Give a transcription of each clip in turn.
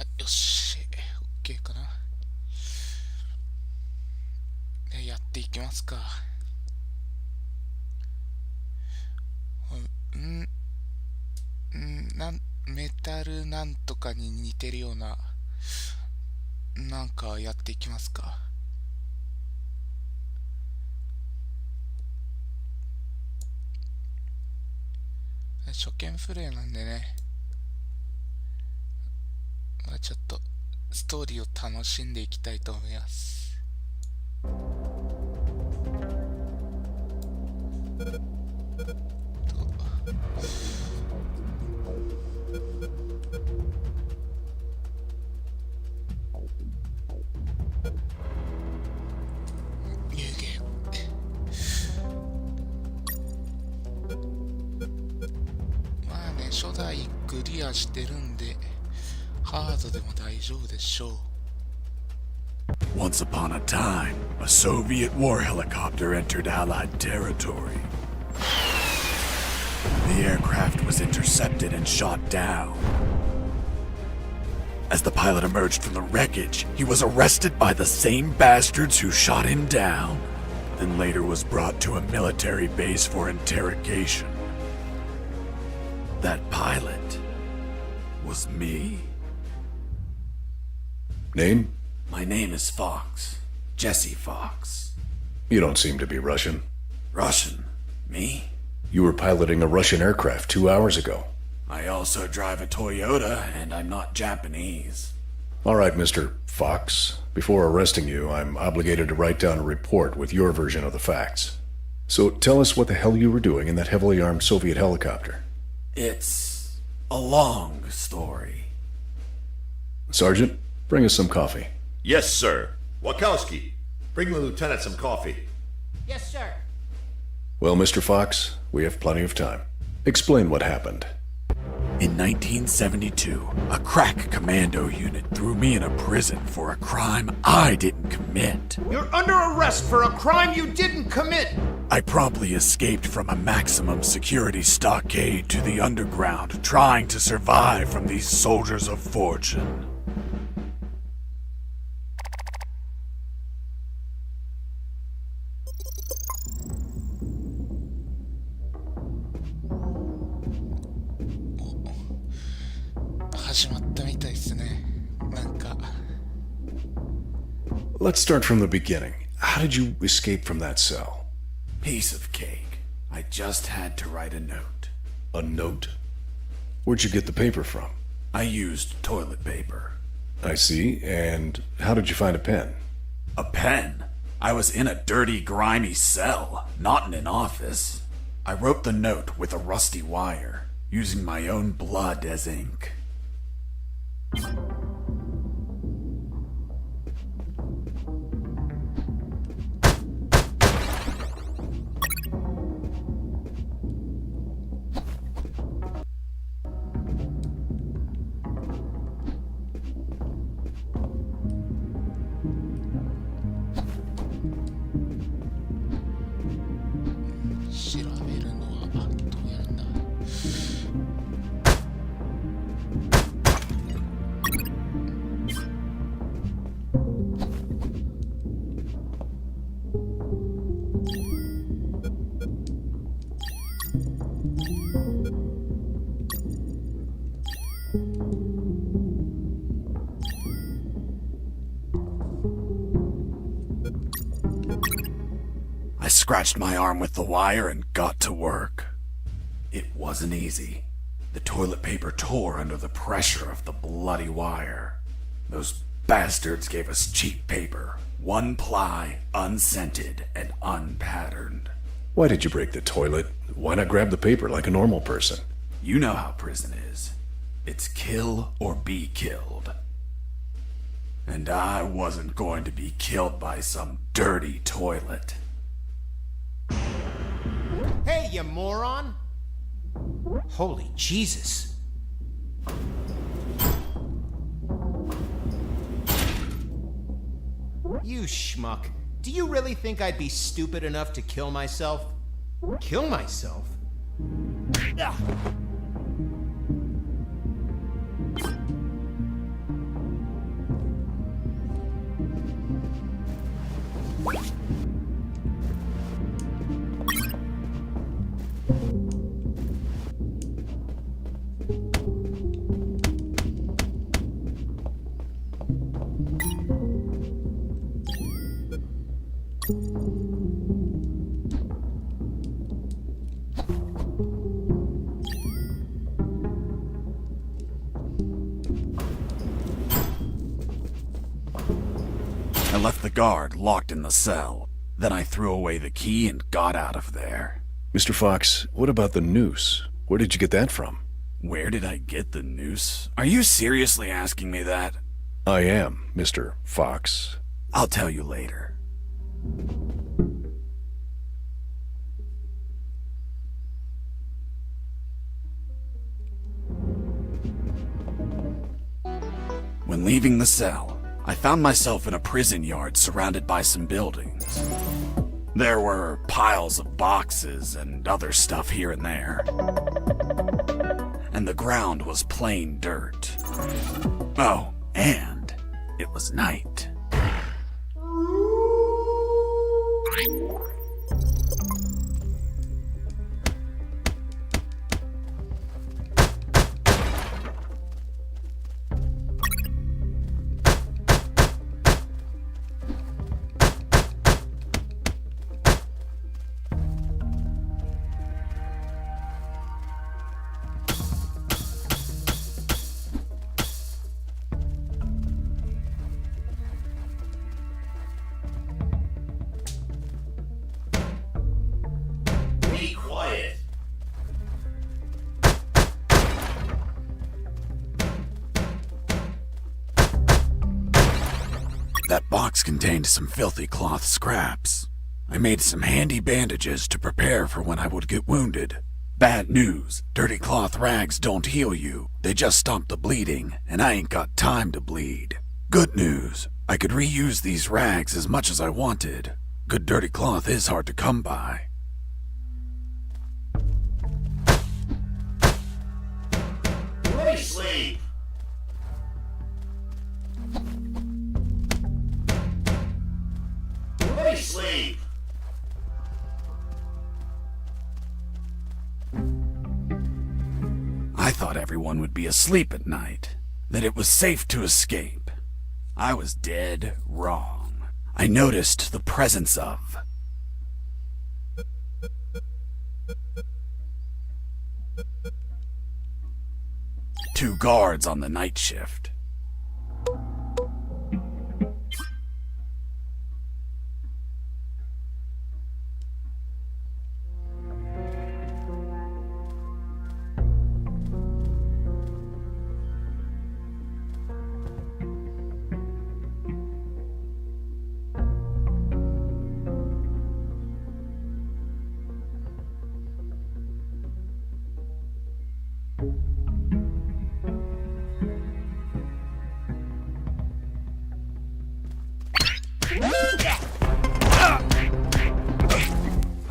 よし、OK かな。やっていきますか。メタルなんとかに似てるような、なんかやっていきますか。初見プレイなんでね、ちょっとストーリーを楽しんでいきたいと思います。初代クリアしてるんでハードでも大丈夫でしょう。 Once upon a time, a Soviet war helicopter entered Allied territory. The aircraft was intercepted and shot down. As the pilot emerged from the wreckage, he was arrested by the same bastards who shot him down, then later was brought to a military base for interrogation. That pilot was me. Name? My name is Fox. Jesse Fox. You don't seem to be Russian. Russian? Me? You were piloting a Russian aircraft 2 hours ago. I also drive a Toyota, and I'm not Japanese. All right, Mr. Fox. Before arresting you, I'm obligated to write down a report with your version of the facts. So tell us what the hell you were doing in that heavily armed Soviet helicopter. It's a long story. Sergeant, bring us some coffee. Yes, sir. Wachowski, bring the lieutenant some coffee. Yes, sir. Well, Mr. Fox, we have plenty of time. Explain what happened. In 1972, a crack commando unit threw me in a prison for a crime I didn't commit. You're under arrest for a crime you didn't commit! I promptly escaped from a maximum security stockade to the underground, trying to survive from these soldiers of fortune. Let's start from the beginning. How did you escape from that cell? Piece of cake. I just had to write a note. A note? Where'd you get the paper from? I used toilet paper. I see. And how did you find a pen? A pen? I was in a dirty, grimy cell, not in an office. I wrote the note with a rusty wire, using my own blood as ink. I scratched my arm with the wire and got to work. It wasn't easy. The toilet paper tore under the pressure of the bloody wire. Those bastards gave us cheap paper, one ply, unscented, and unpatterned. Why did you break the toilet? Why not grab the paper like a normal person? You know how prison is. It's kill or be killed. And I wasn't going to be killed by some dirty toilet. Hey, you moron! Holy Jesus. You schmuck. Do you really think I'd be stupid enough to kill myself? Kill myself? Ugh. left the guard locked in the cell. Then I threw away the key and got out of there. Mr. Fox, what about the noose? Where did you get that from? Where did I get the noose? Are you seriously asking me that? I am, Mr. Fox. I'll tell you later. When leaving the cell, I found myself in a prison yard surrounded by some buildings. There were piles of boxes and other stuff here and there. And the ground was plain dirt. Oh, and it was night. Be quiet. That box contained some filthy cloth scraps. I made some handy bandages to prepare for when I would get wounded. Bad news, dirty cloth rags don't heal you. They just stop the bleeding, and I ain't got time to bleed. Good news, I could reuse these rags as much as I wanted. Good dirty cloth is hard to come by. Let me sleep. Let me sleep. I thought everyone would be asleep at night, that it was safe to escape. I was dead wrong. I noticed the presence of... two guards on the night shift.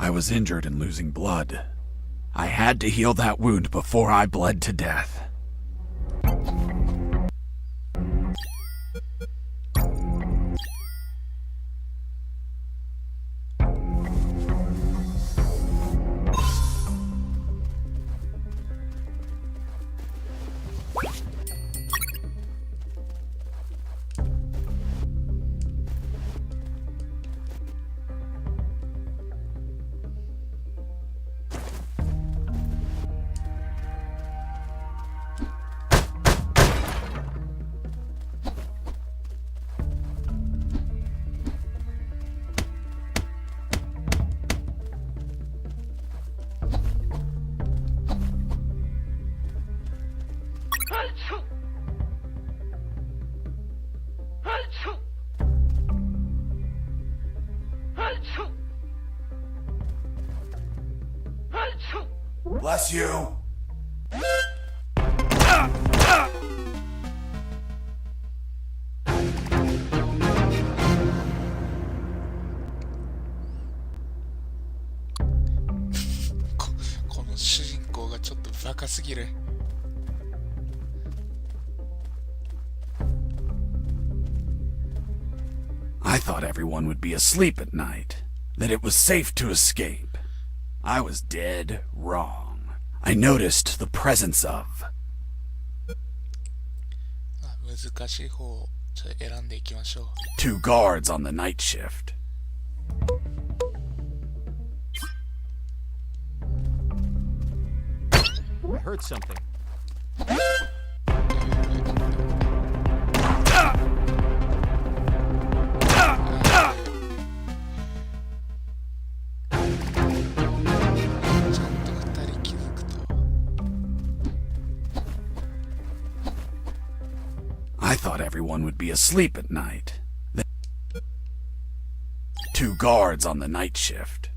I was injured and losing blood. I had to heal that wound before I bled to death. Bless you.この主人公がちょっとバカすぎる。I thought everyone would be asleep at night, that it was safe to escape. I was dead wrong. I noticed the presence of... 難しい方をちょっと選んでいきましょう。two guards on the night shift. I heard something. I thought everyone would be asleep at night. 2 guards on the night shift.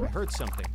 I heard something.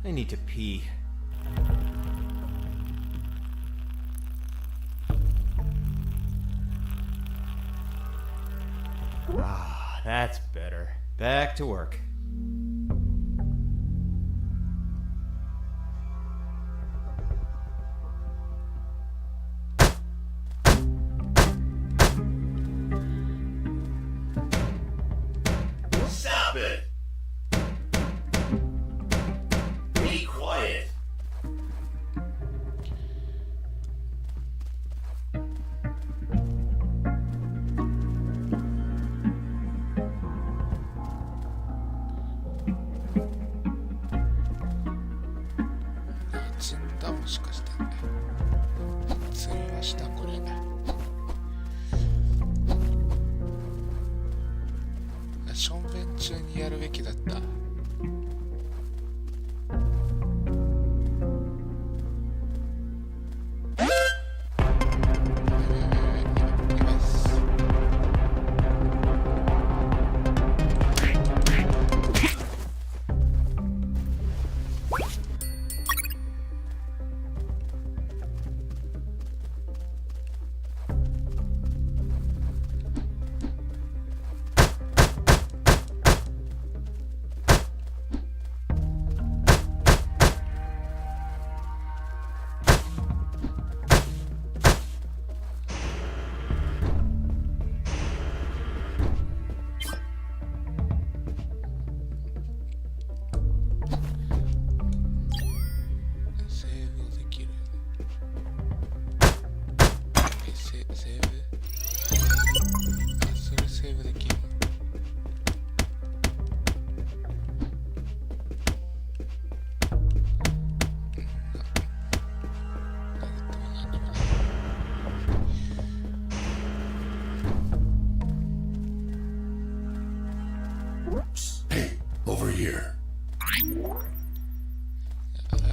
I need to pee. Ah, that's better. Back to work. Stop it! Be quiet.積んだもしかして積みましたこれしょんべん中にやるべきだった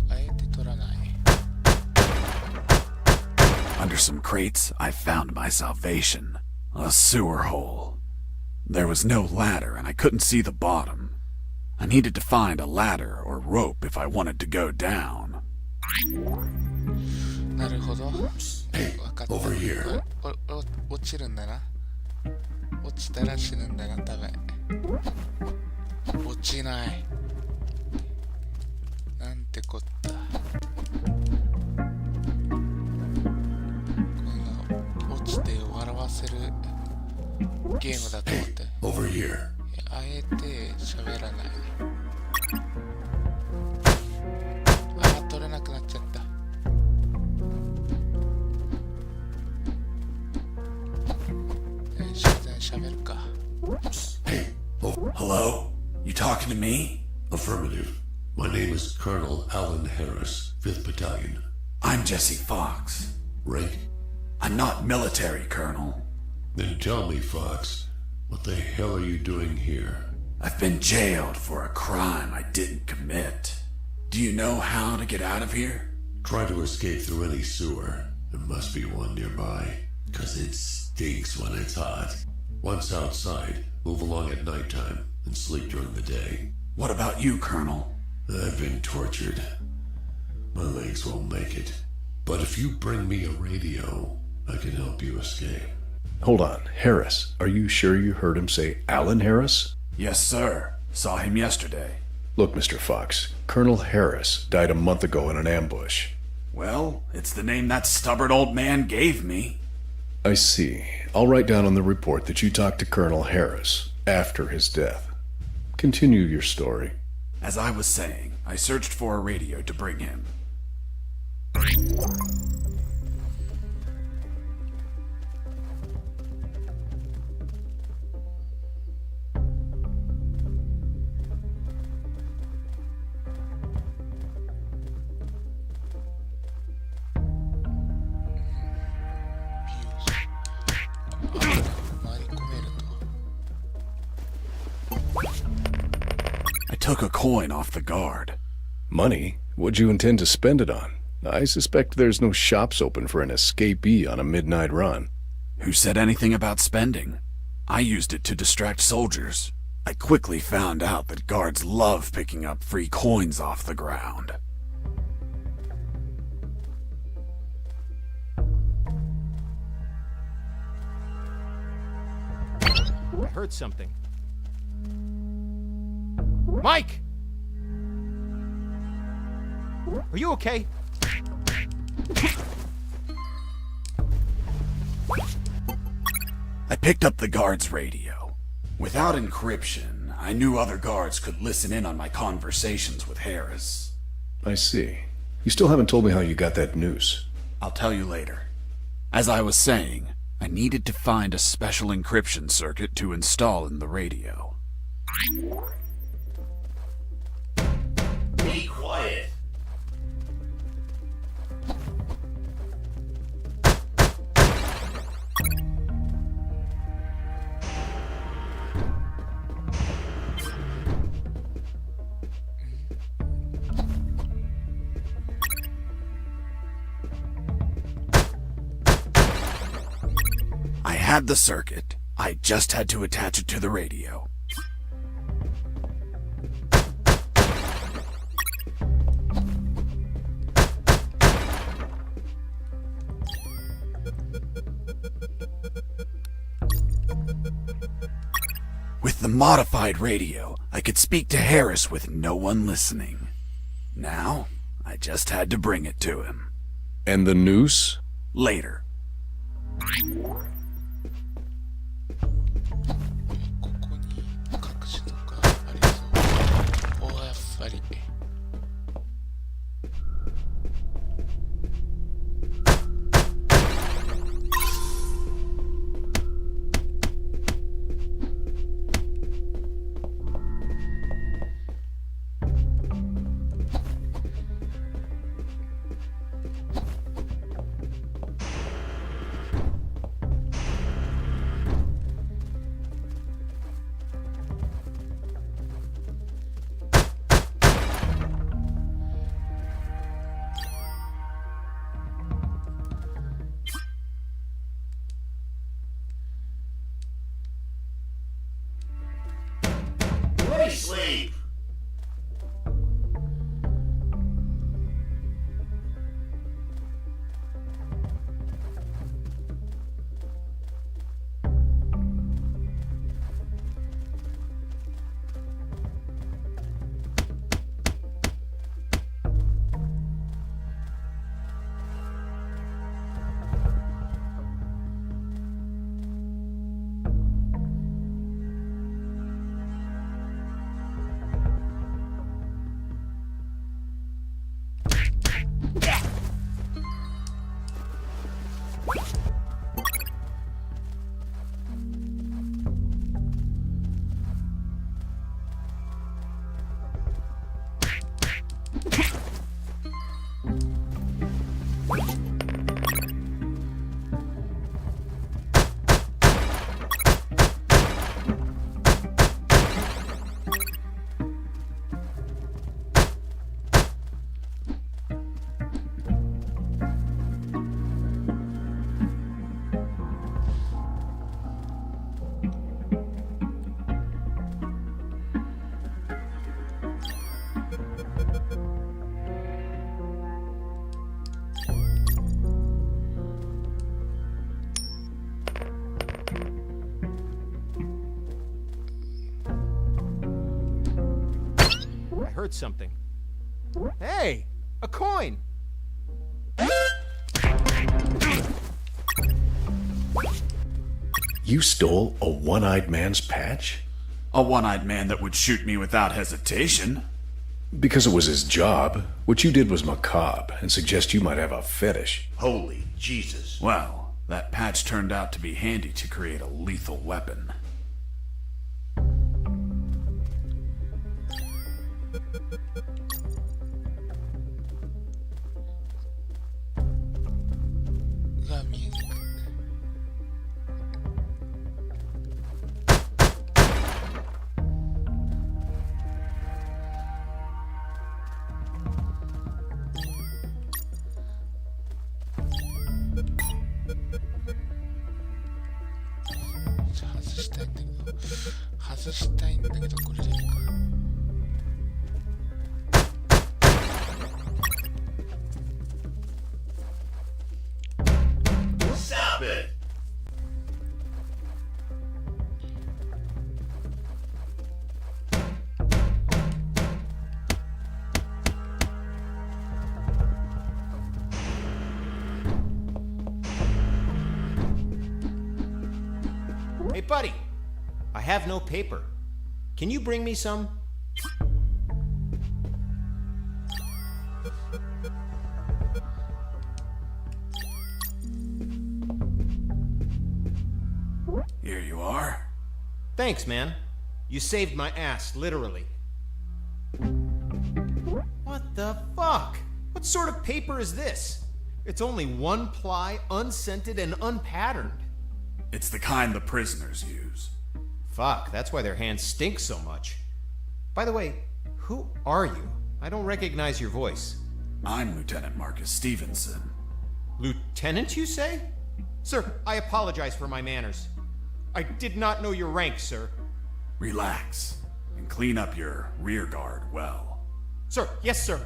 あえて取らない。 Under some crates, I found my salvation. A sewer hole. There was no ladder and I couldn't see the bottom. I needed to find a ladder or rope if I wanted to go down. なるほど。わかった。 over here. 落ちるんだな。落ちたら死ぬんだな、多分。落ちない。なんてこった。この落ちて笑わせるゲームだと思って。 Over here. あえて喋らない。取れなくなっちゃった。喋るか。 Hey, oh, Hello? You talking to me? affirmative. My name is Colonel Alan Harris, 5th Battalion. I'm Jesse Fox. Rank? I'm not military, Colonel. Then tell me, Fox, what the hell are you doing here? I've been jailed for a crime I didn't commit. Do you know how to get out of here? Try to escape through any sewer. There must be one nearby, 'cause it stinks when it's hot. Once outside, move along at nighttime and sleep during the day. What about you, Colonel? I've been tortured. My legs won't make it. But if you bring me a radio, I can help you escape. Hold on, Harris. Are you sure you heard him say Alan Harris? Yes, sir. Saw him yesterday. Look, Mr. Fox, Colonel Harris died a month ago in an ambush. Well, it's the name that stubborn old man gave me. I see. I'll write down on the report that you talked to Colonel Harris after his death. Continue your story. As I was saying, I searched for a radio to bring him. I took a coin off the guard. Money? What'd you intend to spend it on? I suspect there's no shops open for an escapee on a midnight run. Who said anything about spending? I used it to distract soldiers. I quickly found out that guards love picking up free coins off the ground. I heard something. Mike! Are you okay? I picked up the guard's radio. Without encryption, I knew other guards could listen in on my conversations with Harris. I see. You still haven't told me how you got that noose. I'll tell you later. As I was saying, I needed to find a special encryption circuit to install in the radio. Be quiet. I had the circuit. I just had to attach it to the radio. With the modified radio, I could speak to Harris with no one listening. Now, I just had to bring it to him. And the noose? Later. ここに隠しとかありそう。お、やっぱり。sleep! I heard something. Hey! A coin! You stole a one-eyed man's patch? A one-eyed man that would shoot me without hesitation. Because it was his job. What you did was macabre and suggest you might have a fetish. Holy Jesus. Well, that patch turned out to be handy to create a lethal weapon. Stop it! Hey, buddy! I have no paper. Can you bring me some? Here you are. Thanks, man. You saved my ass, literally. What the fuck? What sort of paper is this? It's only one ply, unscented, and unpatterned. It's the kind the prisoners use. Fuck, that's why their hands stink so much. By the way, who are you? I don't recognize your voice. I'm Lieutenant Marcus Stevenson. Lieutenant, you say? Sir, I apologize for my manners. I did not know your rank, sir. Relax and clean up your rear guard well. Sir, yes, sir.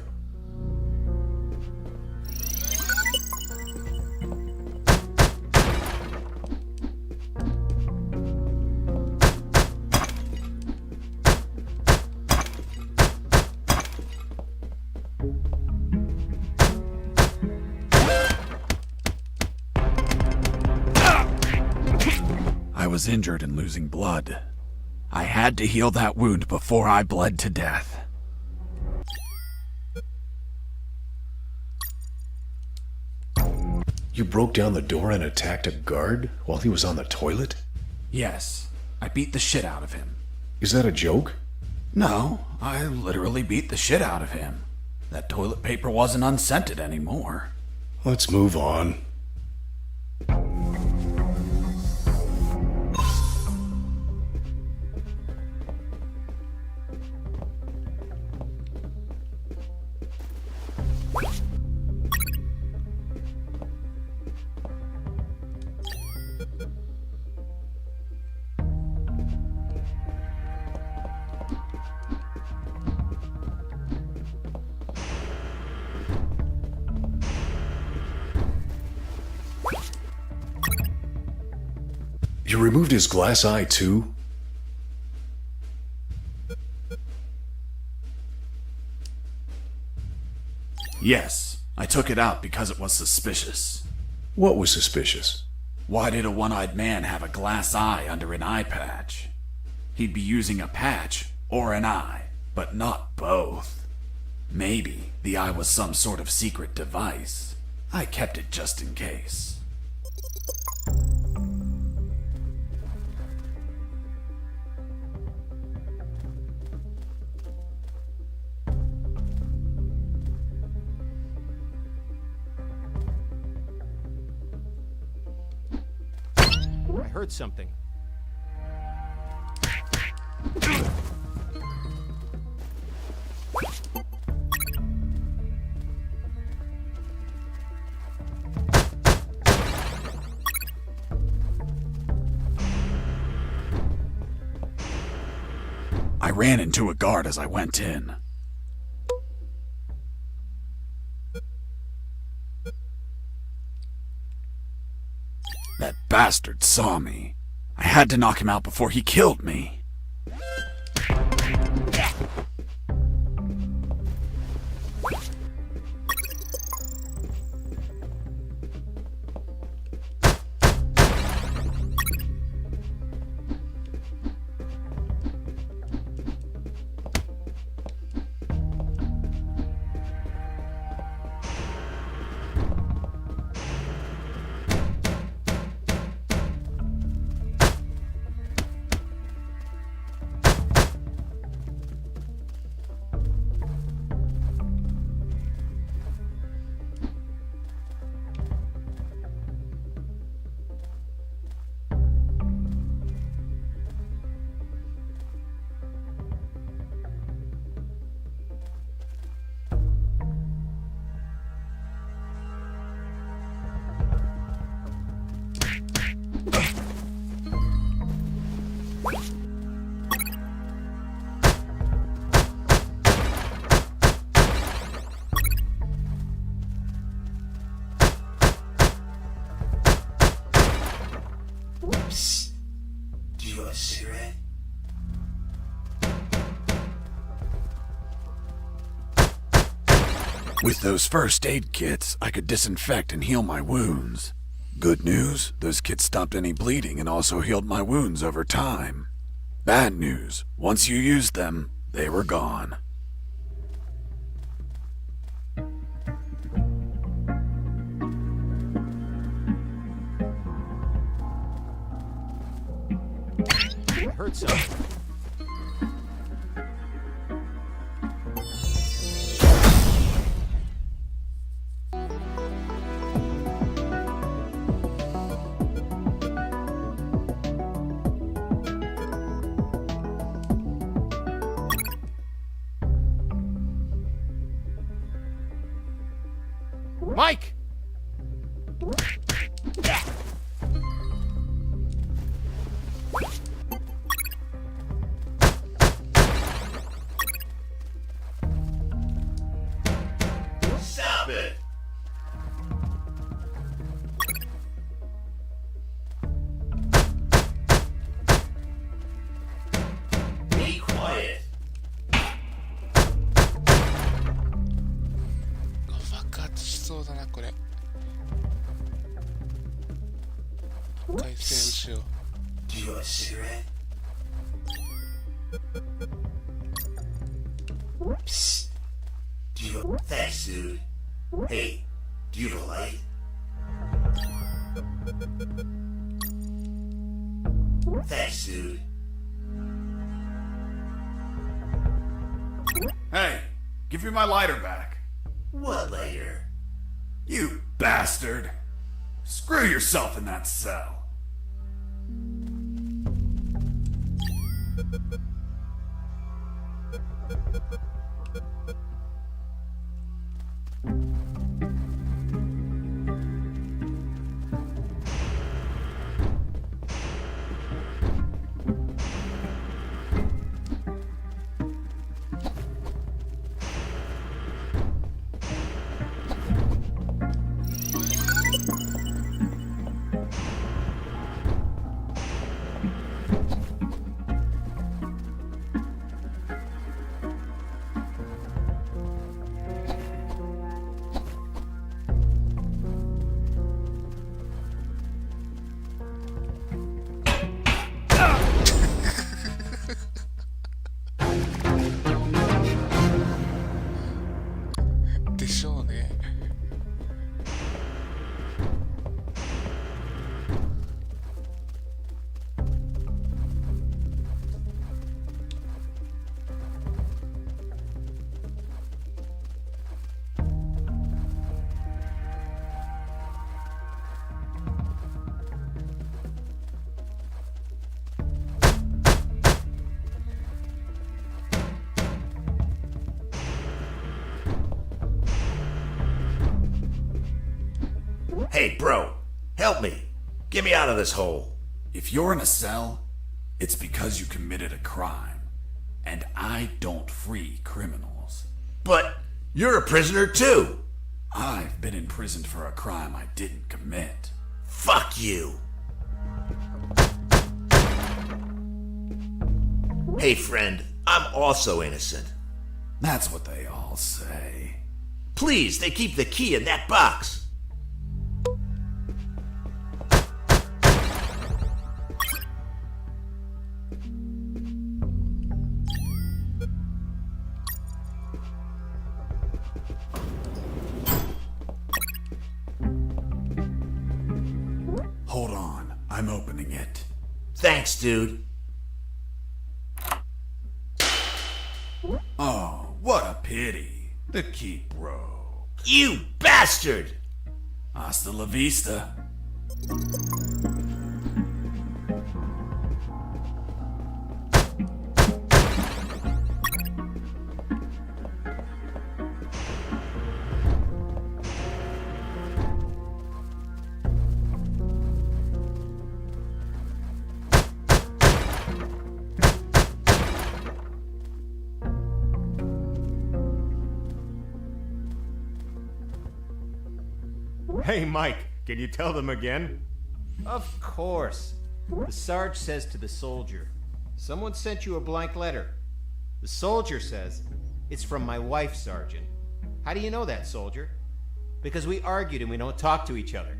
I was injured and losing blood. I had to heal that wound before I bled to death. You broke down the door and attacked a guard while he was on the toilet? Yes, I beat the shit out of him. Is that a joke? No, I literally beat the shit out of him. That toilet paper wasn't unscented anymore. Let's move on. You removed his glass eye, too? Yes, I took it out because it was suspicious. What was suspicious? Why did a one-eyed man have a glass eye under an eye patch? He'd be using a patch or an eye, but not both. Maybe the eye was some sort of secret device. I kept it just in case. I heard something. I ran into a guard as I went in. That bastard saw me. I had to knock him out before he killed me. Do you want a cigarette? With those first aid kits, I could disinfect and heal my wounds. Good news, those kits stopped any bleeding and also healed my wounds over time. Bad news, once you used them, they were gone. I heard something. Mike! Stop it! Be quiet. 爆発しそうだなこれ。回セーブしよう。 Do you want a cigarette? Psst. Do you... Thanks, dude. Hey, do you have a light? Thanks, dude. Hey, give me my lighter back. What later? You bastard! Screw yourself in that cell. Hey, bro, help me. Get me out of this hole. If you're in a cell, it's because you committed a crime. And I don't free criminals. But you're a prisoner too. I've been imprisoned for a crime I didn't commit. Fuck you. Hey, friend, I'm also innocent. That's what they all say. Please, they keep the key in that box. Hold on, I'm opening it. Thanks, dude. Oh, what a pity. The key broke. You bastard! Hasta la vista. Hey, Mike, can you tell them again? Of course. The Sarge says to the soldier, someone sent you a blank letter. The soldier says, it's from my wife, Sergeant. How do you know that, soldier? Because we argued and we don't talk to each other.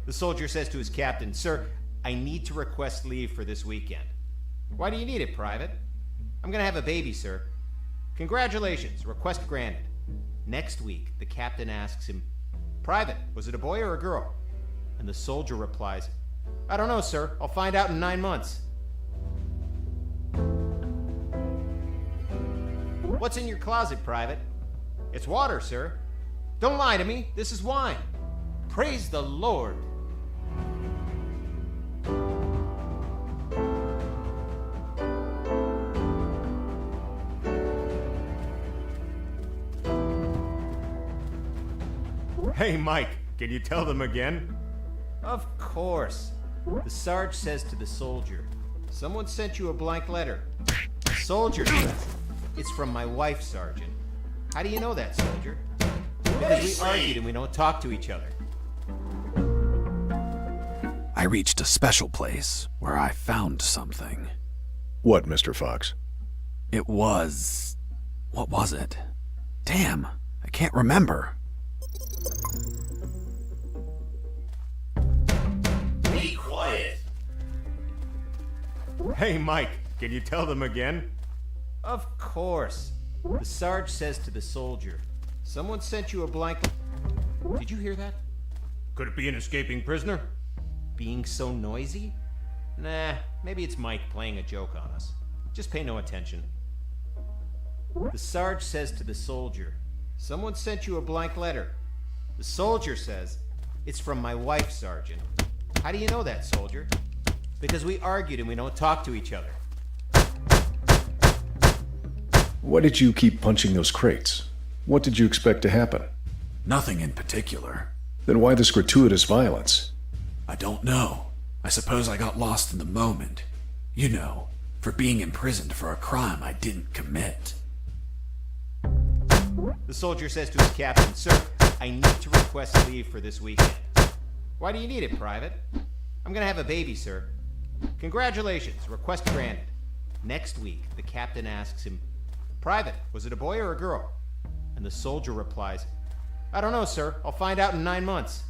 The soldier says to his captain, sir, I need to request leave for this weekend. Why do you need it, Private? I'm gonna have a baby, sir. Congratulations, request granted. Next week, the captain asks him, Private, was it a boy or a girl? And the soldier replies, I don't know, sir. I'll find out in 9 months. What's in your closet, Private? It's water, sir. Don't lie to me. This is wine. Praise the Lord. Hey, Mike, can you tell them again? Of course. The Sarge says to the soldier, someone sent you a blank letter. The soldier says, it's from my wife, Sergeant. How do you know that, soldier? Because we argued and we don't talk to each other. I reached a special place where I found something. What, Mr. Fox? It was... what was it? Damn, I can't remember. Be quiet. Hey, Mike, can you tell them again? Of course. The Sarge says to the soldier, someone sent you a blank... Did you hear that? Could it be an escaping prisoner? Being so noisy? Nah, maybe it's Mike playing a joke on us. Just pay no attention. The Sarge says to the soldier, someone sent you a blank letter. The soldier says, it's from my wife, Sergeant. How do you know that, soldier? Because we argued and we don't talk to each other. Why did you keep punching those crates? What did you expect to happen? Nothing in particular. Then why this gratuitous violence? I don't know. I suppose I got lost in the moment. You know, for being imprisoned for a crime I didn't commit. The soldier says to his captain, sir, I need to request leave for this weekend. Why do you need it, Private? I'm gonna have a baby, sir. Congratulations, request granted. Next week, the captain asks him, Private, was it a boy or a girl? And the soldier replies, I don't know, sir. I'll find out in 9 months.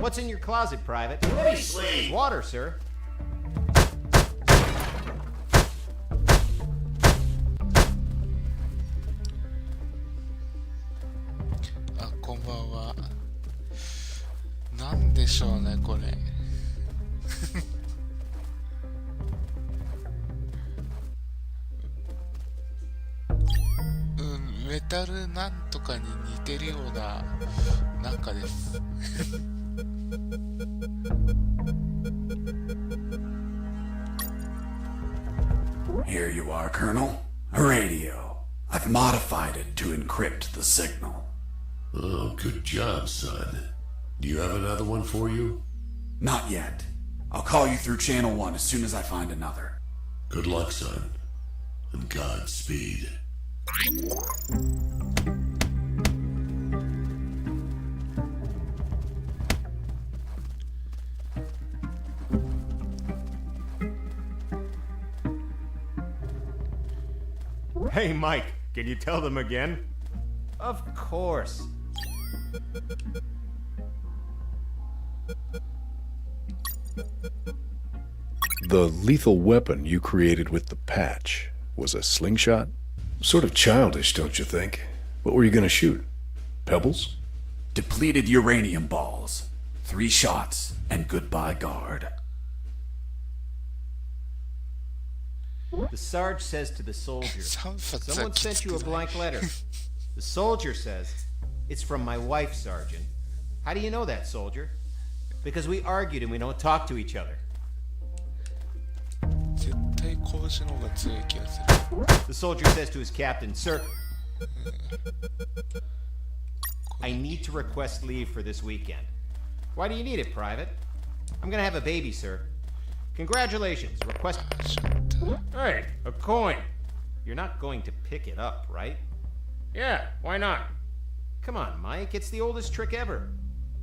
What's in your closet, Private? Let me sleep. Water, sir.あ、こんばんは。なんでしょうね、これ。メタルなんとかに似てるようななんかです。Here you are, Colonel. A radio. I've modified it to encrypt the signal. Oh, good job, son. Do you have another one for you? Not yet. I'll call you through Channel 1 as soon as I find another. Good luck, son. And Godspeed. Hey, Mike, can you tell them again? Of course. The lethal weapon you created with the patch was a slingshot? Sort of childish, don't you think? What were you gonna shoot? Pebbles? Depleted uranium balls. 3 shots, and goodbye, guard. The Sarge says to the soldier, someone sent you a blank letter. The soldier says, it's from my wife, Sergeant. How do you know that, soldier? Because we argued and we don't talk to each other. 絶対拳の方が強い気がする。 The soldier says to his captain, Sir, I need to request leave for this weekend. Why do you need it, Private? I'm gonna have a baby, sir. Congratulations. Request. Hey, a coin. You're not going to pick it up, right? Yeah, why not? Come on, Mike. It's the oldest trick ever.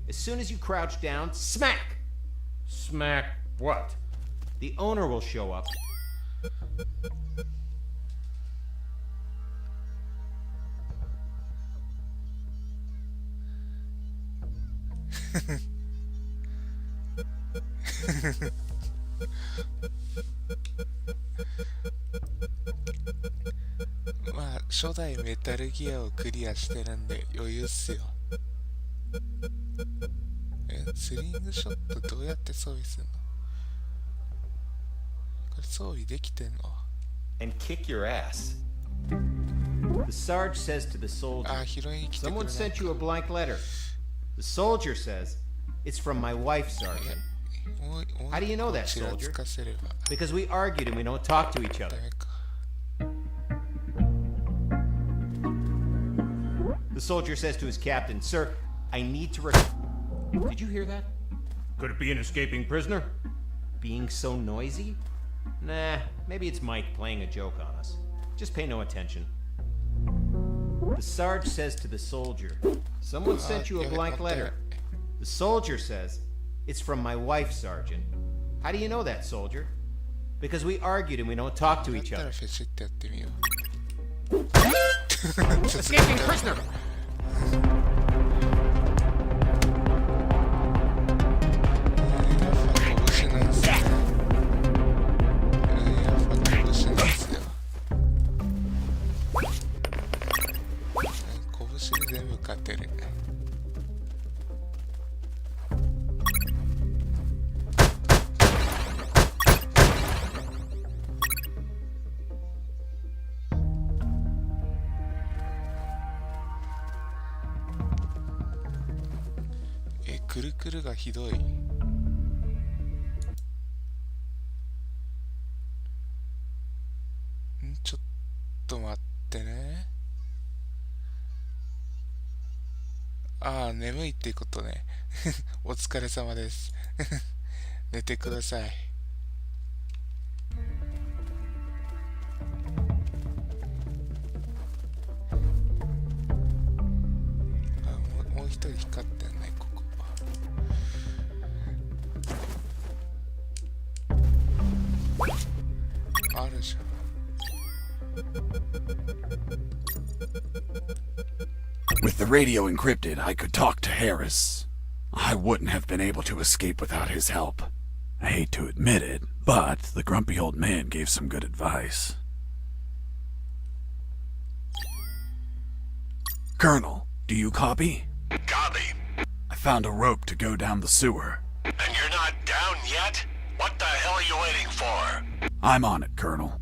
As soon as you crouch down, smack! Smack what? The owner will show up. Well, まあ初代メタルギアをクリアしてるんで余裕っすよ。スリングショットどうやって装備するの？これ装備できてんの？ And kick your ass. The Sarge says to the soldier, あ、拾いに来てくれない someone か sent you a blank letter. The soldier says, it's from my wife, Sergeant. もう How do you know that, こちら soldier? つかせれば Because we argued and we don't talk to each ダ other. メか。 The soldier says to his captain, Sir, I need to Did you hear that? Could it be an escaping prisoner? Being so noisy? Nah, maybe it's Mike playing a joke on us. Just pay no attention. The Sarge says to the soldier, someone sent you a blank letter. The soldier says, it's from my wife, Sergeant. How do you know that, soldier? Because we argued and we don't talk to だっ each たら other. フェチってやってみよう。 Escaping prisoner! 拳なんですよ。やっぱ拳なんですよ。拳で全部勝てる。くるくるがひどい。ちょっと待ってね。ああ、眠いってことね。お疲れ様です。寝てください。あ、もう一人光ってんね、ここ。あるじゃん。With the radio encrypted, I could talk to Harris. I wouldn't have been able to escape without his help. I hate to admit it, but the grumpy old man gave some good advice. Colonel, do you copy? Copy. I found a rope to go down the sewer. And you're not down yet? What the hell are you waiting for? I'm on it, Colonel.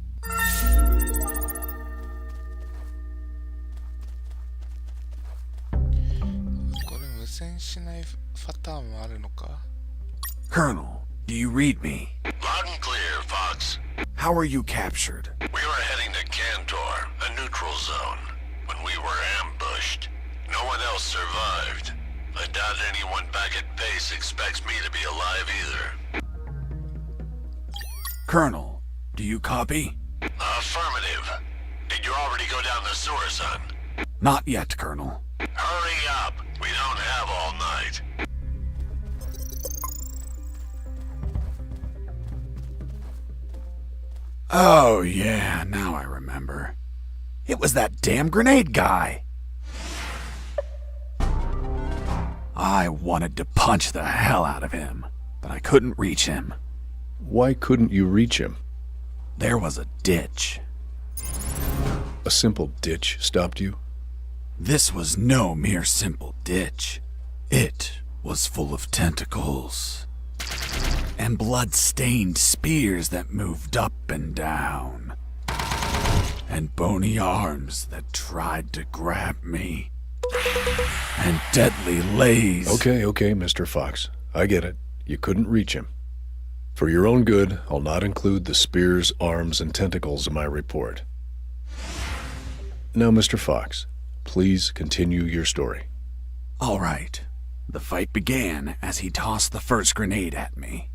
これ無線しないパターンもあるのか？ Colonel, do you read me? Loud and clear, Fox. How are you captured? We neutral zone when we were ambushed. No one else survived. I doubt anyone back at base expects me to be alive either. Colonel, do you copy? Affirmative. Did you already go down the sewer, son? Not yet, Colonel. Hurry up. We don't have all night. Oh, yeah, now I remember. It was that damn grenade guy. I wanted to punch the hell out of him, but I couldn't reach him. Why couldn't you reach him? There was a ditch. A simple ditch stopped you? This was no mere simple ditch. It was full of tentacles and blood-stained spears that moved up and down, and bony arms that tried to grab me, and deadly lays. Okay, Mr. Fox. I get it. You couldn't reach him. For your own good, I'll not include the spears, arms, and tentacles in my report. Now, Mr. Fox, please continue your story. All right. The fight began as he tossed the first grenade at me.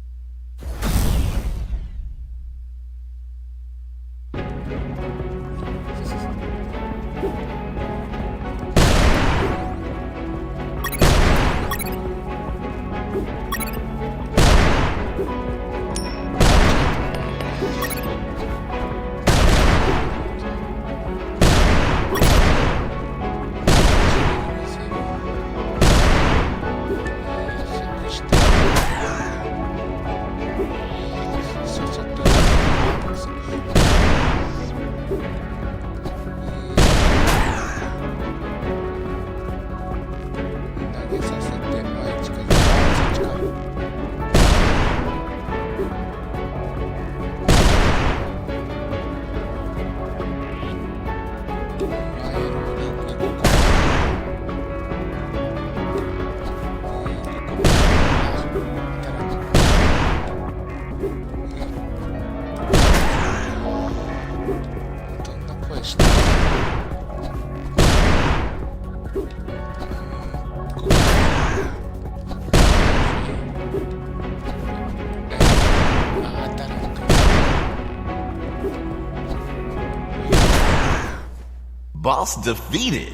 Boss defeated.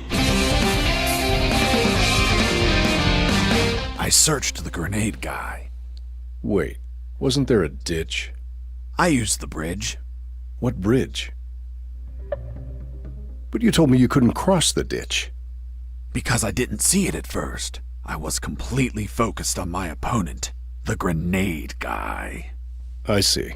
I searched the grenade guy. Wait, wasn't there a ditch? I used the bridge. What bridge? But you told me you couldn't cross the ditch. Because I didn't see it at first. I was completely focused on my opponent, the grenade guy. I see.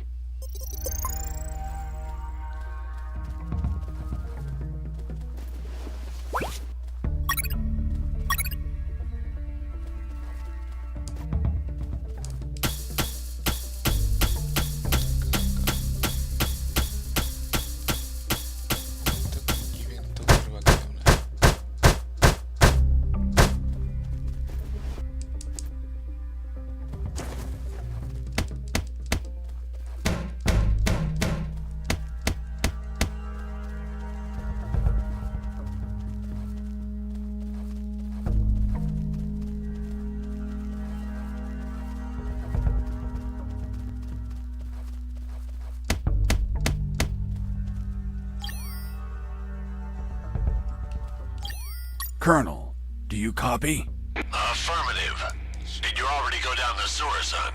Colonel, do you copy? Affirmative. Did you already go down the sewer, son?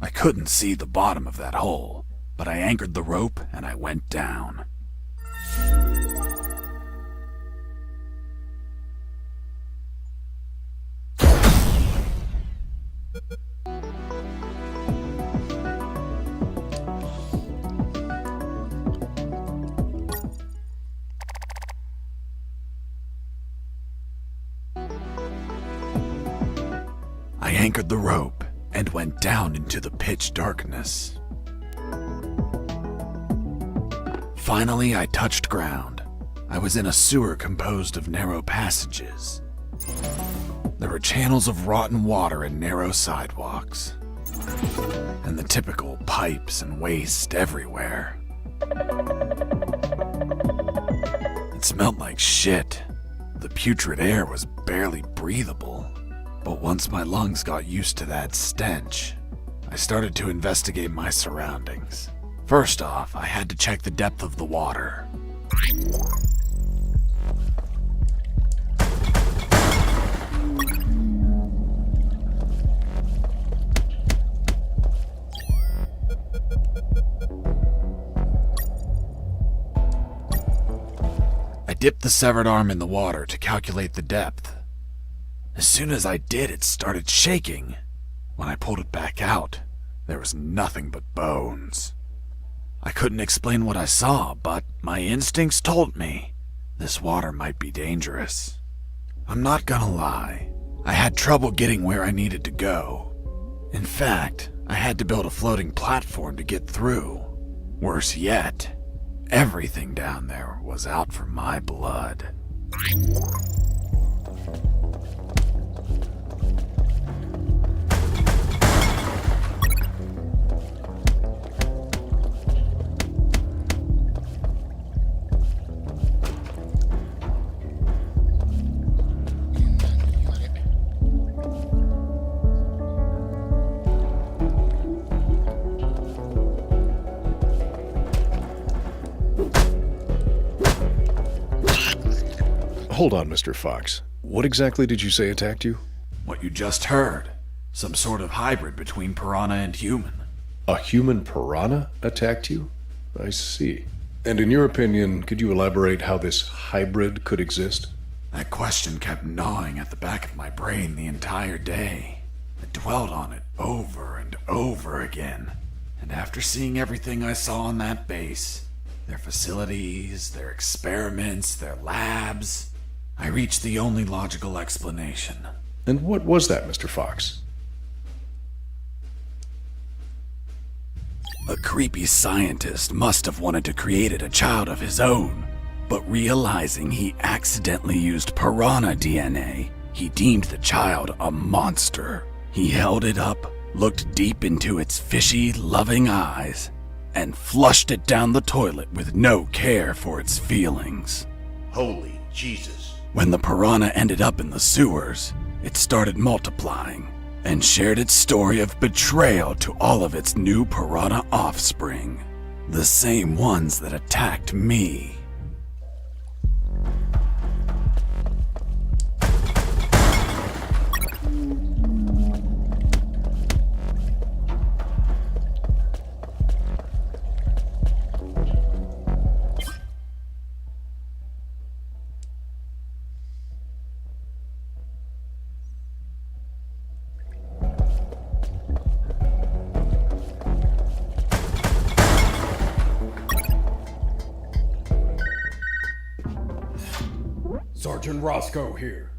I couldn't see the bottom of that hole, but I anchored the rope and I went down. I anchored the rope and went down into the pitch darkness. Finally, I touched ground. I was in a sewer composed of narrow passages. There were channels of rotten water and narrow sidewalks, and the typical pipes and waste everywhere. It smelled like shit. The putrid air was barely breathable. But once my lungs got used to that stench, I started to investigate my surroundings. First off, I had to check the depth of the water. I dipped the severed arm in the water to calculate the depth. As soon as I did, it started shaking. When I pulled it back out, there was nothing but bones. I couldn't explain what I saw, but my instincts told me this water might be dangerous. I'm not gonna lie, I had trouble getting where I needed to go. In fact, I had to build a floating platform to get through. Worse yet, everything down there was out for my blood. Hold on, Mr. Fox. What exactly did you say attacked you? What you just heard. Some sort of hybrid between piranha and human. A human piranha attacked you? I see. And in your opinion, could you elaborate how this hybrid could exist? That question kept gnawing at the back of my brain the entire day. I dwelled on it over and over again. And after seeing everything I saw on that base, their facilities, their experiments, their labs, I reached the only logical explanation. And what was that, Mr. Fox? A creepy scientist must have wanted to create a child of his own, but realizing he accidentally used piranha DNA, he deemed the child a monster. He held it up, looked deep into its fishy, loving eyes, and flushed it down the toilet with no care for its feelings. Holy Jesus. When the piranha ended up in the sewers, it started multiplying and shared its story of betrayal to all of its new piranha offspring, the same ones that attacked me. Sergeant Roscoe here.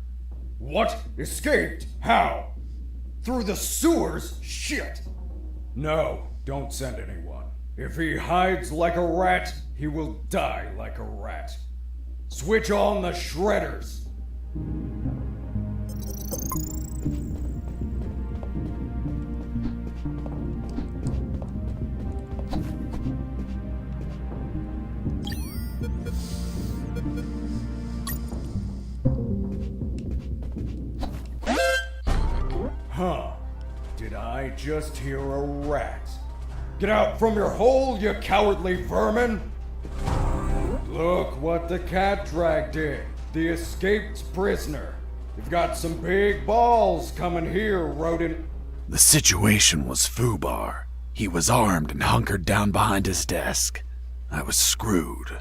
What? Escaped? How? Through the sewers? Shit! No, don't send anyone. If he hides like a rat, he will die like a rat. Switch on the shredders. Huh. Did I just hear a rat? Get out from your hole, you cowardly vermin! Look what the cat dragged in. The escaped prisoner. You've got some big balls coming here, rodent. The situation was foobar. He was armed and hunkered down behind his desk. I was screwed.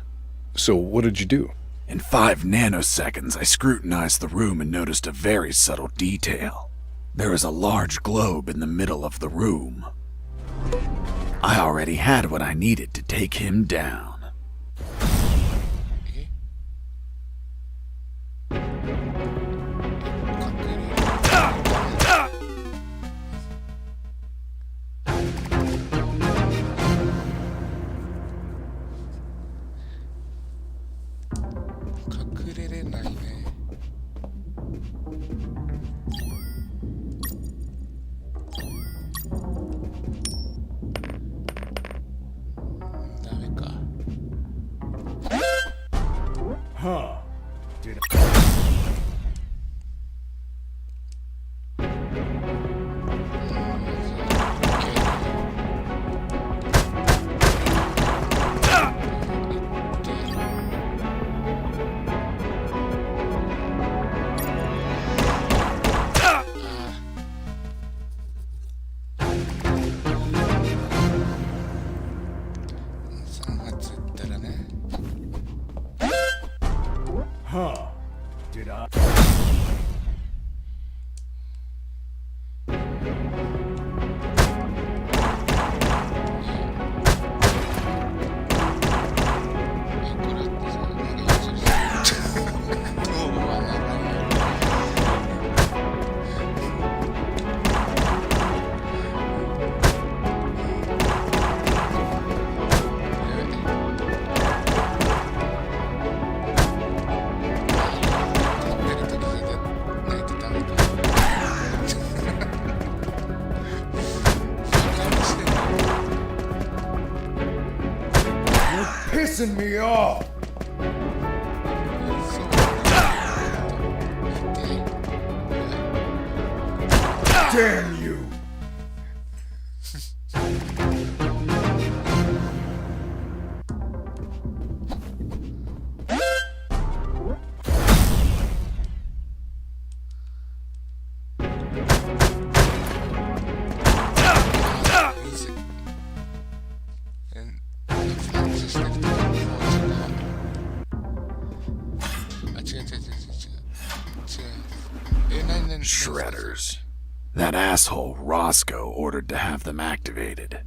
So what did you do? In 5 nanoseconds, I scrutinized the room and noticed a very subtle detail. There was a large globe in the middle of the room. I already had what I needed to take him down. pissing me off. そうで Damn you. Shredders. That asshole Roscoe ordered to have them activated.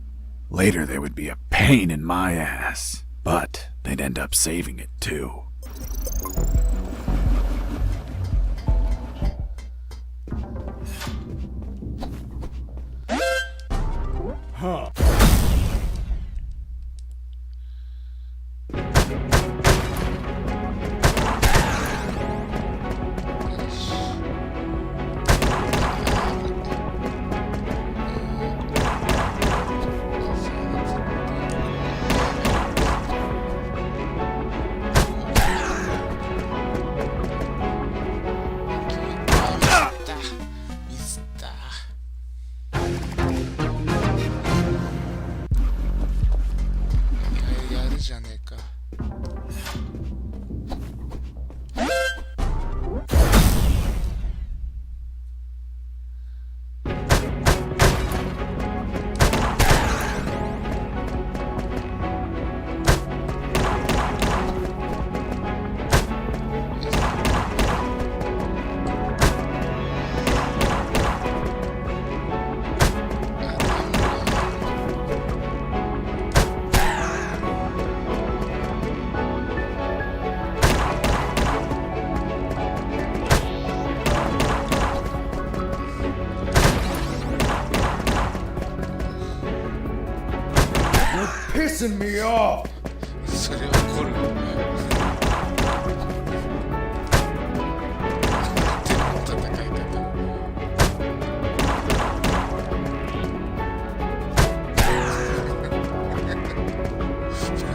Later they would be a pain in my ass, but they'd end up saving it too. Huh. Pissing me off. それは怒るよ。手の戦い方。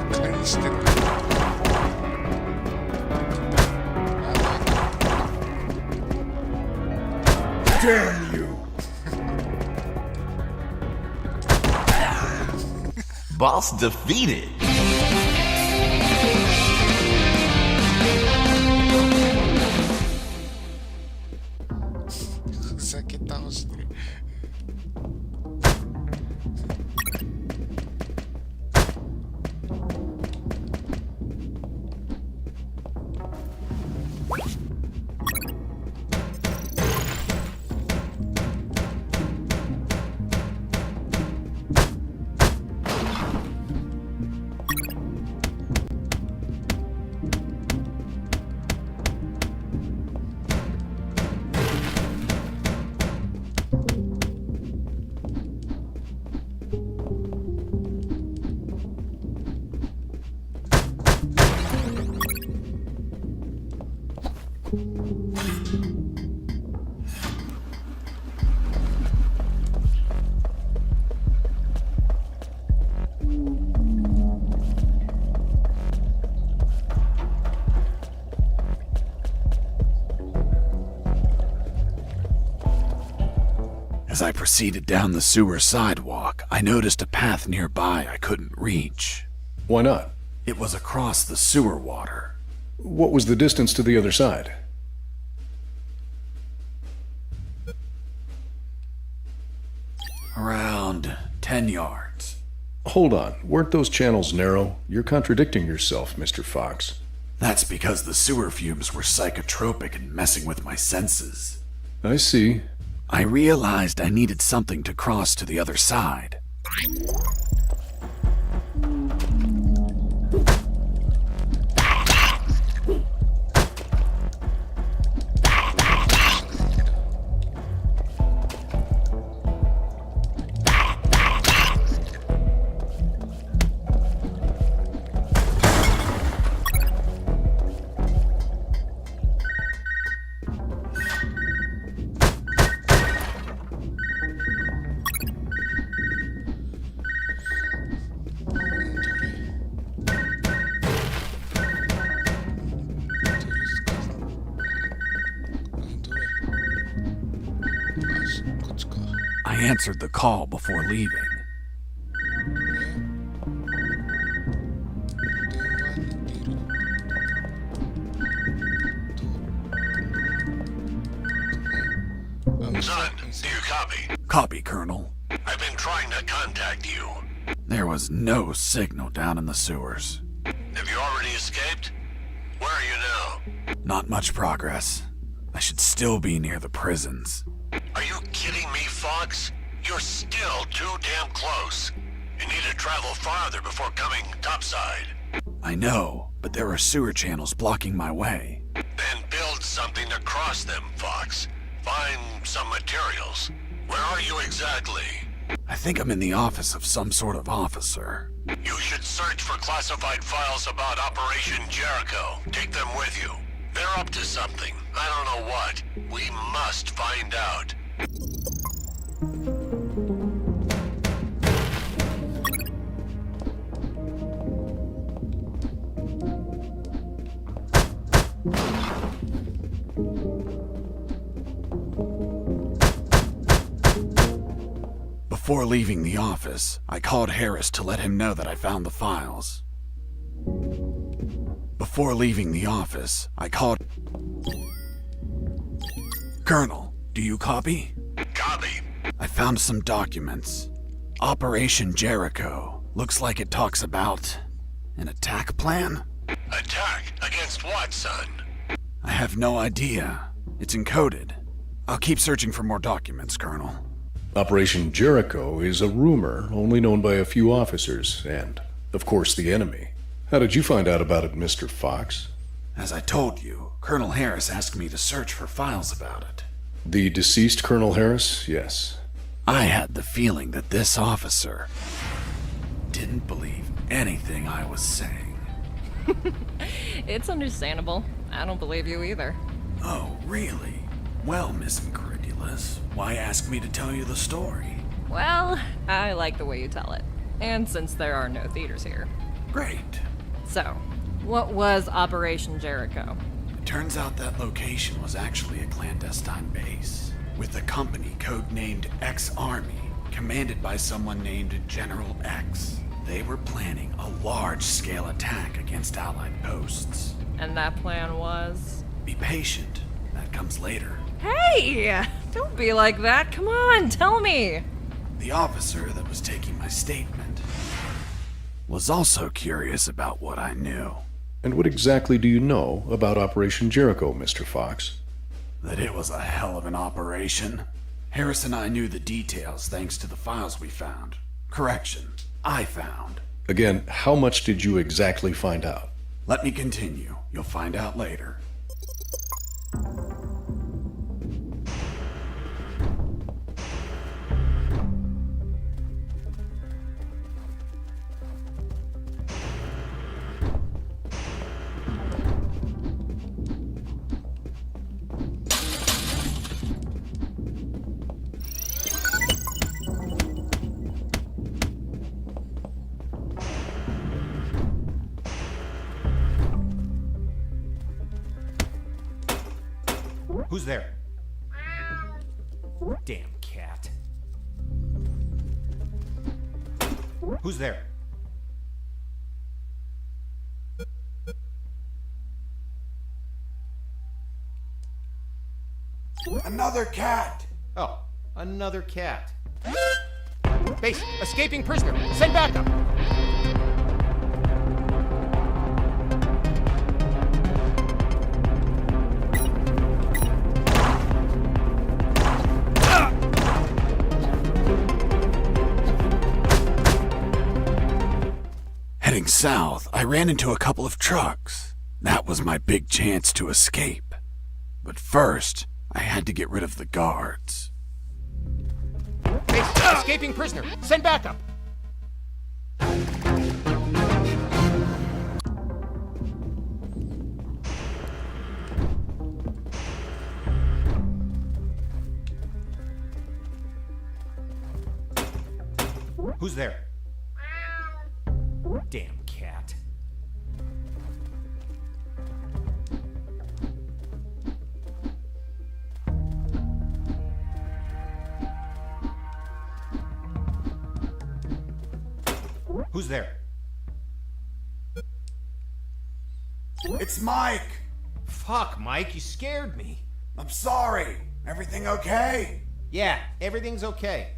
バカにしてる。Damn you. Boss defeated. ふざけ倒してる。As I proceeded down the sewer sidewalk, I noticed a path nearby I couldn't reach. Why not? It was across the sewer water. What was the distance to the other side? Around 10 yards. Hold on. Weren't those channels narrow? You're contradicting yourself, Mr. Fox. That's because the sewer fumes were psychotropic and messing with my senses. I see. I realized I needed something to cross to the other side. I answered the call before leaving. Son, do you copy? Copy, Colonel. I've been trying to contact you. There was no signal down in the sewers. Have you already escaped? Where are you now? Not much progress. I should still be near the prisons. Are you kidding me, Fox? You're still too damn close. You need to travel farther before coming topside. I know, but there are sewer channels blocking my way. Then build something to cross them, Fox. Find some materials. Where are you exactly? I think I'm in the office of some sort of officer. You should search for classified files about Operation Jericho. Take them with you. They're up to something. I don't know what. We must find out. Before leaving the office, I called Harris to let him know that I found the files. Before leaving the office, I called... Colonel, do you copy? Copy. I found some documents. Operation Jericho. Looks like it talks about... an attack plan? Attack? Against what, son? I have no idea. It's encoded. I'll keep searching for more documents, Colonel. Operation Jericho is a rumor only known by a few officers and, of course, the enemy. How did you find out about it, Mr. Fox? As I told you, Colonel Harris asked me to search for files about it. The deceased Colonel Harris? Yes. I had the feeling that this officer didn't believe anything I was saying. It's understandable. I don't believe you either. Oh, really? Well, Miss Incredulous, why ask me to tell you the story? Well, I like the way you tell it. And since there are no theaters here. Great. So, what was Operation Jericho? It turns out that location was actually a clandestine base, with a company codenamed X-Army, commanded by someone named General X. They were planning a large-scale attack against Allied posts. And that plan was? Be patient. That comes later. Hey! Don't be like that. Come on, tell me. The officer that was taking my statement was also curious about what I knew. And what exactly do you know about Operation Jericho, Mr. Fox? That it was a hell of an operation. Harris and I knew the details thanks to the files we found. Correction, I found. Again, how much did you exactly find out? Let me continue. You'll find out later. Who's there? Damn cat. Who's there? Another cat! Oh, another cat. Base, escaping prisoner. Send backup. Heading south, I ran into a couple of trucks. That was my big chance to escape. But first, I had to get rid of the guards. Base, escaping prisoner. Send backup. Who's there? Damn cat. Who's there? It's Mike! Fuck, Mike, you scared me. I'm sorry. Everything okay? Yeah, everything's okay.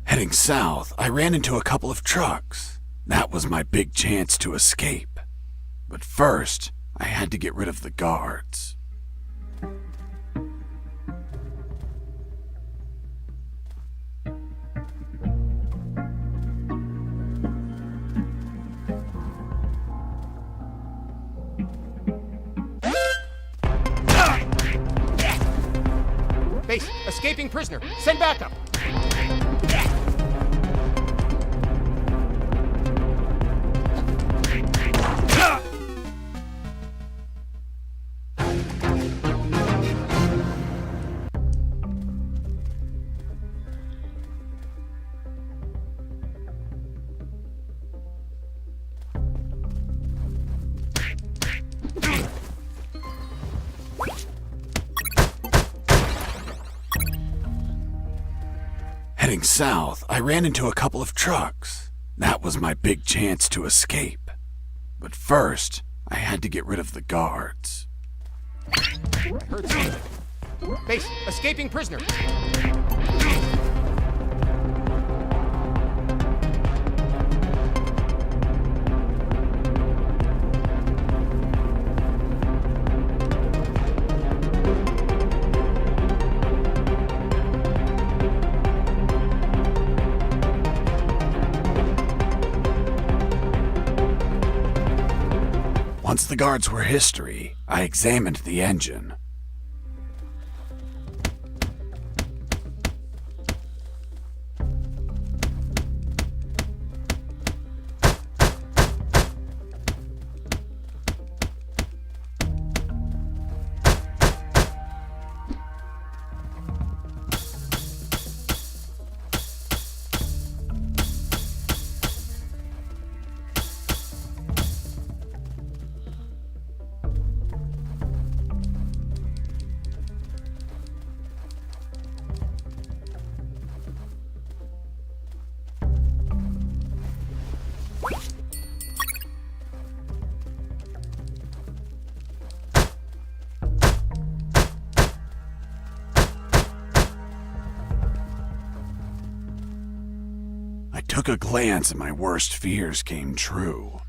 Heading south, I ran into a couple of trucks. That was my big chance to escape. But first, I had to get rid of the guards. Base, escaping prisoner. Send backup. Heading south, I ran into a couple of trucks. That was my big chance to escape. But first, I had to get rid of the guards. I heard something. Base, escaping prisoner. Once the guards were history, I examined the engine. I took a glance and my worst fears came true.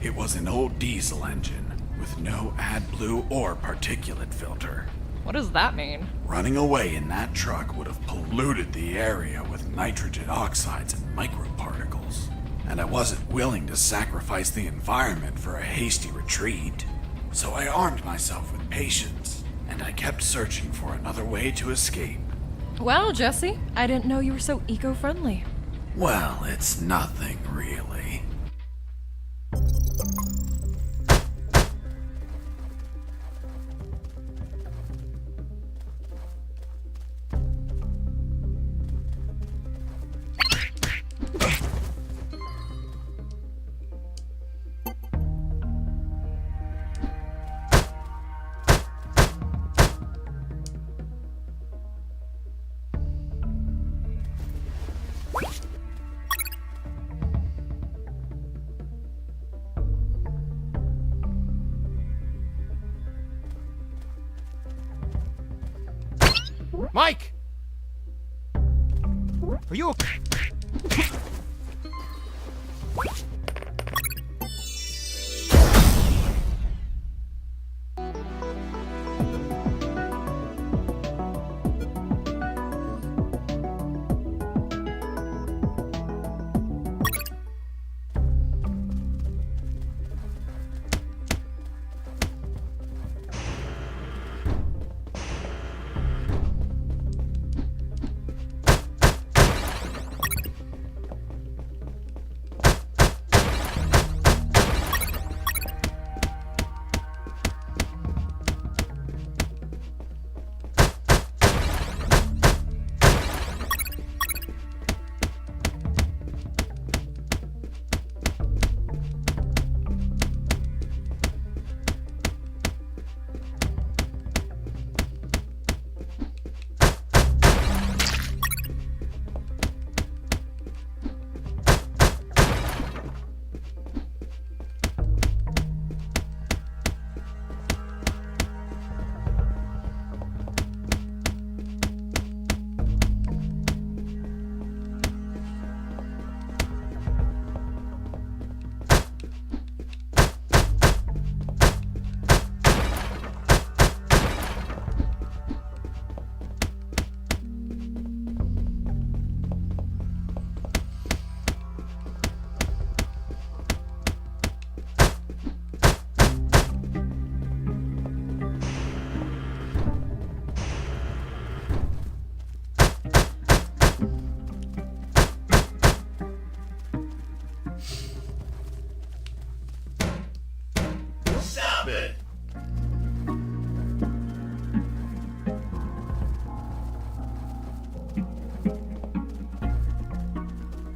It was an old diesel engine with no AdBlue or particulate filter. What does that mean? Running away in that truck would have polluted the area with nitrogen oxides and microparticles. And I wasn't willing to sacrifice the environment for a hasty retreat. So I armed myself with patience, and I kept searching for another way to escape. Well, Jesse, I didn't know you were so eco-friendly. Well, it's nothing really. Mike! Are you okay?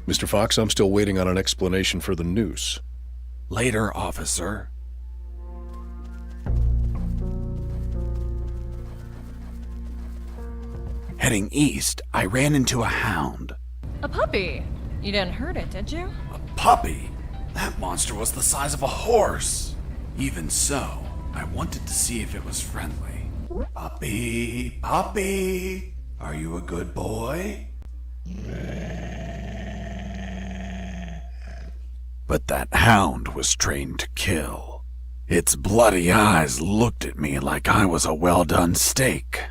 Mr. Fox, I'm still waiting on an explanation for the noose. Later, officer. Heading east, I ran into a hound. A puppy. You didn't hurt it, did you? A puppy? That monster was the size of a horse. Even so, I wanted to see if it was friendly. Puppy, puppy, are you a good boy? But that hound was trained to kill. Its bloody eyes looked at me like I was a well-done steak.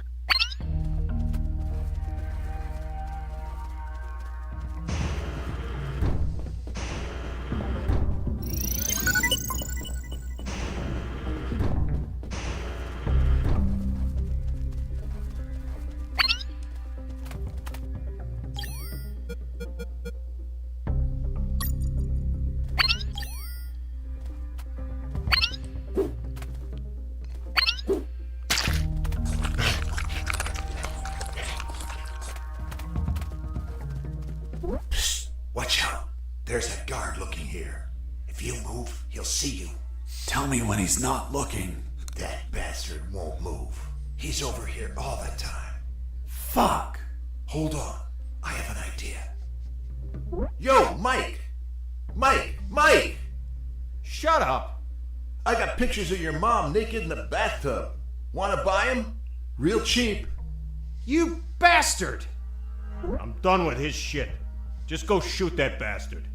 Watch out. There's a guard looking here. If you move, he'll see you. Tell me when he's not looking. That bastard won't move. He's over here all the time. Fuck. Hold on. I have an idea. Yo, Mike! Mike! Shut up! I got pictures of your mom naked in the bathtub. Wanna buy 'em? Real cheap. You bastard! I'm done with his shit. Just go shoot that bastard.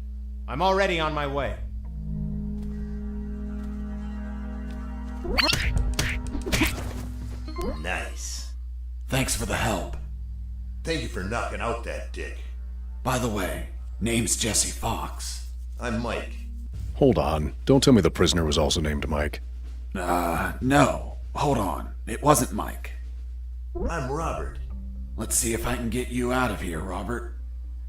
I'm already on my way. Nice. Thanks for the help. Thank you for knocking out that dick. By the way, name's Jesse Fox. I'm Mike. Hold on. Don't tell me the prisoner was also named Mike. No. Hold on. It wasn't Mike. I'm Robert. Let's see if I can get you out of here, Robert.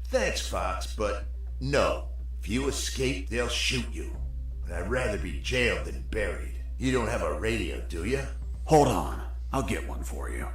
Thanks, Fox, but no. If you escape, they'll shoot you. But I'd rather be jailed than buried. You don't have a radio, do you? Hold on. I'll get one for you.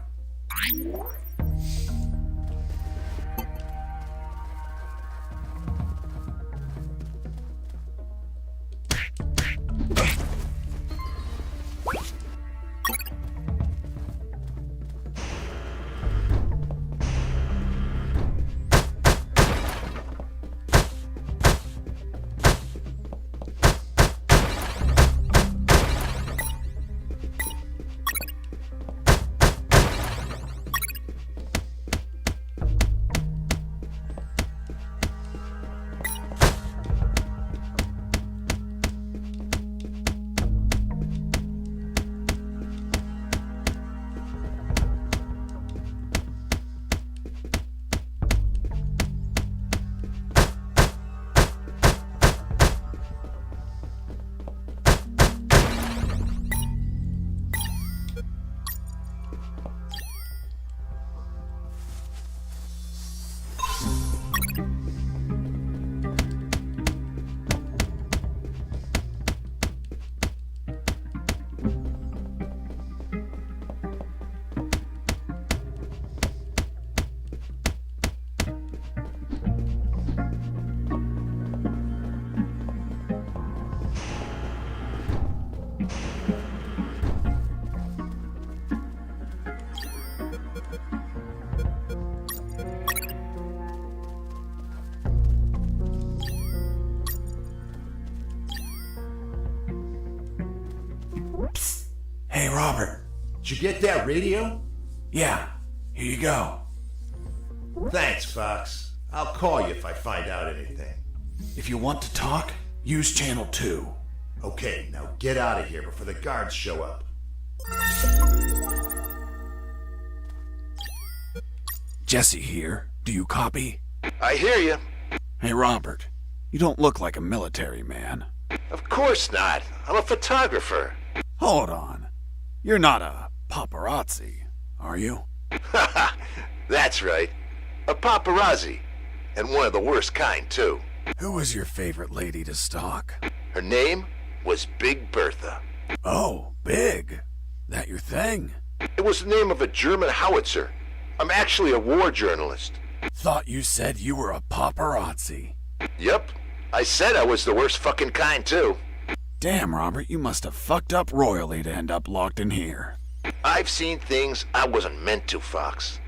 Hey, Robert. Did you get that radio? Yeah, here you go. Thanks, Fox. I'll call you if I find out anything. If you want to talk, use channel 2. Okay, now get out of here before the guards show up. Jesse here. Do you copy? I hear you. Hey, Robert. You don't look like a military man. Of course not. I'm a photographer. Hold on. You're not a paparazzi, are you? Haha, that's right. A paparazzi. And one of the worst kind, too. Who was your favorite lady to stalk? Her name was Big Bertha. Oh, Big. That your thing? It was the name of a German howitzer. I'm actually a war journalist. Thought you said you were a paparazzi. Yep. I said I was the worst fucking kind, too. Damn, Robert, you must have fucked up royally to end up locked in here. I've seen things I wasn't meant to, Fox.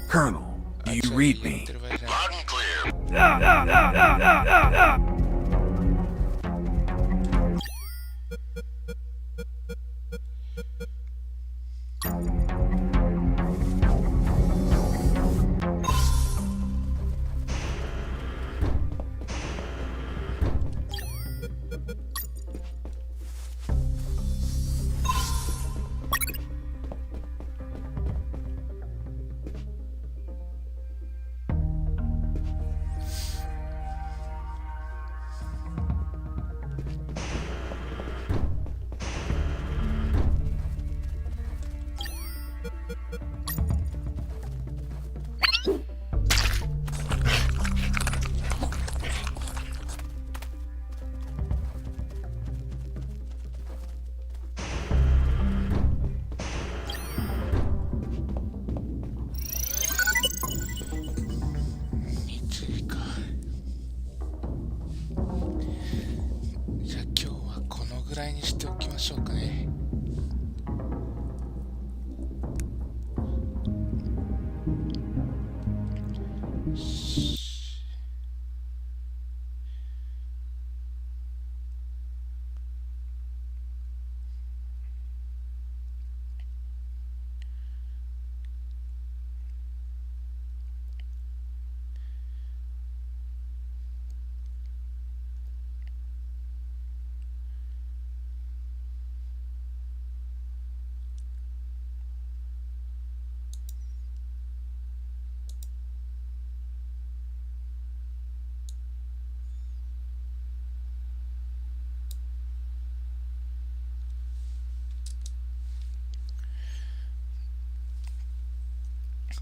Colonel, do you read me? Loud and clear.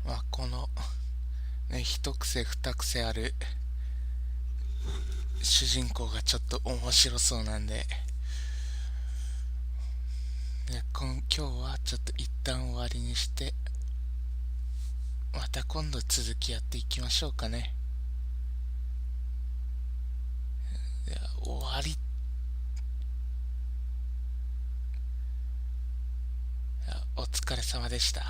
まあこのね、一癖二癖ある主人公がちょっと面白そうなんで、今日はちょっと一旦終わりにして、また今度続きやっていきましょうかね。では終わり。いやお疲れ様でした。